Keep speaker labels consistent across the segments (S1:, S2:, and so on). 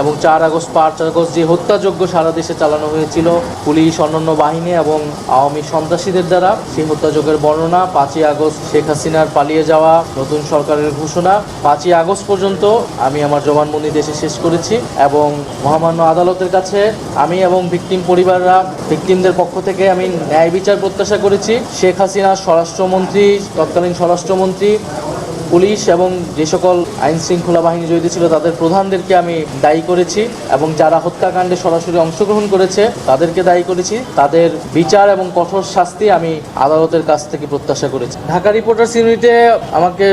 S1: এবং 4 আগস্ট যে হত্যাযজ্ঞ সারা দেশে চালানো হয়েছিল পুলিশ, অন্যান্য বাহিনী এবং আওয়ামী সন্ত্রাসীদের দ্বারা, সেই হত্যাযজ্ঞের বর্ণনা, 5ই আগস্ট শেখ হাসিনার পালিয়ে যাওয়া, নতুন সরকারের ঘোষণা, 5ই আগস্ট পর্যন্ত আমি আমার জবানবন্দি দেশে শেষ করেছি এবং মহামান্য আদালতের কাছে আমি এবং ভিকটিম পরিবাররা, ভিকটিমদের পক্ষ থেকে আমি ন্যায় বিচার প্রত্যাশা করেছি। শেখ হাসিনা স্বরাষ্ট্রমন্ত্রী, তৎকালীন স্বরাষ্ট্রমন্ত্রী, পুলিশ এবং যে সকল আইন শৃঙ্খলা বাহিনী জড়িত ছিল তাদের প্রধানদেরকে আমি দায়ী করেছি এবং যারা হত্যাকাণ্ডে সরাসরি অংশগ্রহণ করেছে তাদেরকে দায়ী করেছি। তাদের বিচার এবং কঠোর শাস্তি আমি আদালতের কাছ থেকে প্রত্যাশা করেছি। ঢাকা রিপোর্টার্স ইউনিটে আমাকে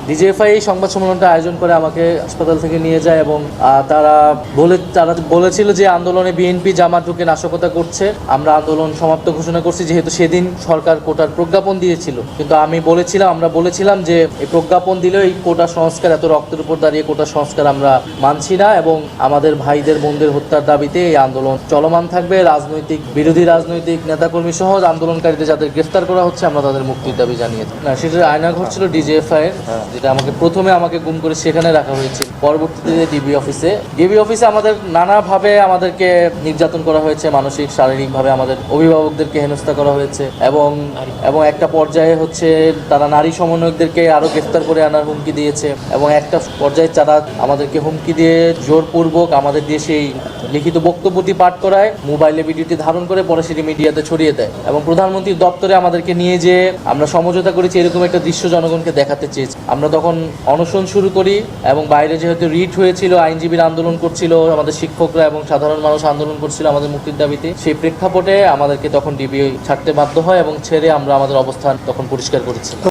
S1: ডিজিএফআই সংবাদ সম্মেলনটা আয়োজন করে আমাকে হাসপাতাল থেকে নিয়ে যায় এবং তারা বলেছিল যে আন্দোলনে বিএনপি জামাত ঢুকে নাশকতা করছে। আমরা আন্দোলন সমাপ্ত ঘোষণা করছি, যেহেতু সেদিন সরকার কোটার প্রজ্ঞাপন দিয়েছিল। কিন্তু আমরা বলেছিলাম যে এই প্রজ্ঞাপন দিলেও এই কোটা সংস্কার, এত রক্তের উপর দাঁড়িয়ে কোটা সংস্কার আমরা মানছি না এবং আমাদের ভাইদের বোনদের হত্যার দাবিতে এই আন্দোলন চলমান থাকবে। বিরোধী রাজনৈতিক নেতাকর্মী সহ আন্দোলনকারীদের যাদের গ্রেফতার করা হচ্ছে আমরা তাদের মুক্তির দাবি জানিয়ে না, সেটা আয়নাঘর ছিল ডিজিএফআই এর, যেটা প্রথমে আমাকে গুম করে সেখানে রাখা হয়েছে। পরবর্তীতে ডিবি অফিসে আমাদের নানাভাবে আমাদেরকে নির্যাতন করা হয়েছে, মানসিক, শারীরিকভাবে আমাদের অভিভাবকদেরকে হেনস্থা করা হয়েছে এবং একটা পর্যায়ে তারা নারী সমন্বয়কদেরকে আরো গ্রেফতার করে আনার হুমকি দিয়েছে এবং একটা পর্যায়ে তারা আমাদেরকে হুমকি দিয়ে জোরপূর্বক আমাদের দিয়ে সেই লিখিত বক্তব্যটি পাঠ করায়, মোবাইলে ভিডিওটি ধারণ করে পরে সেটি মিডিয়াতে ছড়িয়ে দেয় এবং প্রধানমন্ত্রীর দপ্তরে আমাদেরকে নিয়ে যে আমরা সমঝোতা করেছি এরকম একটা দৃশ্য জনগণকে দেখাতে চেয়েছি। আমরা তখন অনশন শুরু করি এবং বাইরে যেহেতু রিট হয়েছিল, আইনজীবীরা আন্দোলন করছিল, আমাদের শিক্ষকরা এবং সাধারণ মানুষ আন্দোলন করছিল আমাদের মুক্তির দাবিতে, সেই প্রেক্ষাপটে আমাদেরকে তখন ডিবি ছাড়তে বাধ্য হয় এবং ছেড়ে আমরা আমাদের অবস্থান তখন পরিষ্কার করেছি।